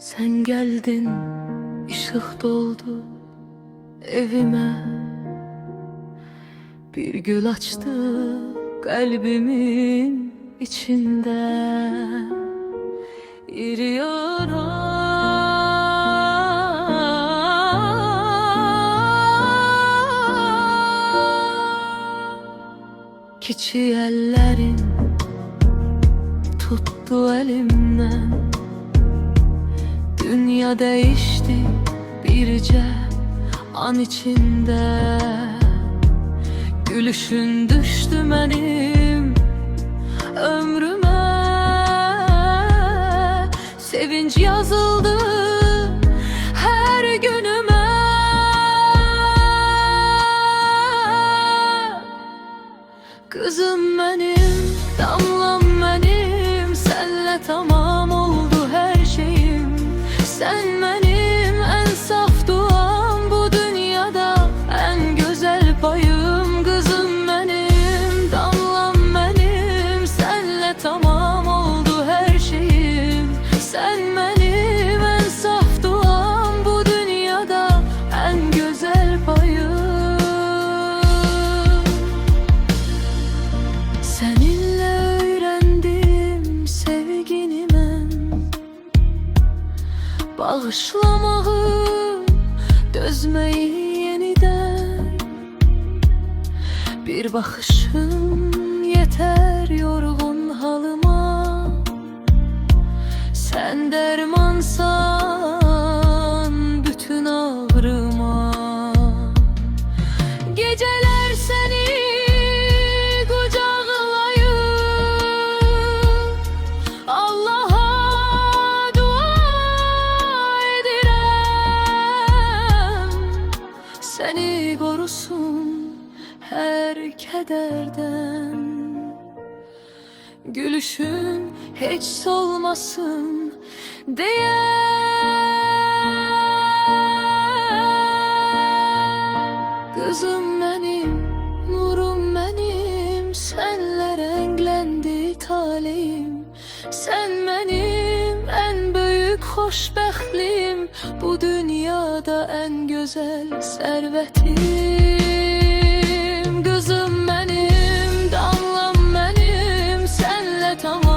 Sen geldin, ışık doldu evime. Bir gül açtı kalbimin içinde. İri yara Kiçik ellerin tuttu elimden. Dünya değişti birce an içinde. Gülüşün düştü benim ömrüme. Sevinç yazıldı her günüme. Kızım benim, damlam benim, senle tamam oldu her şeyim. Sen benim en saf duam, bu dünyada en güzel payım. Kızım benim, damlam benim, senle tamam oldu her şeyim. Sen benim en saf duam, bu dünyada en güzel payım. Seninle öğrendim sevgini ben, bağışlamağı, dözmeyi yeniden. Bir bakışın yeter yorgun halıma. Sen dermansan bütün ağrıma. Geceler seni Allah'a dua edirem, seni korusun her kederden. Gülüşün hiç solmasın diye. Kızım benim, nurum benim, senle renklendi talihim. Sen benim en büyük hoşbəxtliğim, bu dünyada en güzel servetim. Kızım benim, damlam benim, senle tamam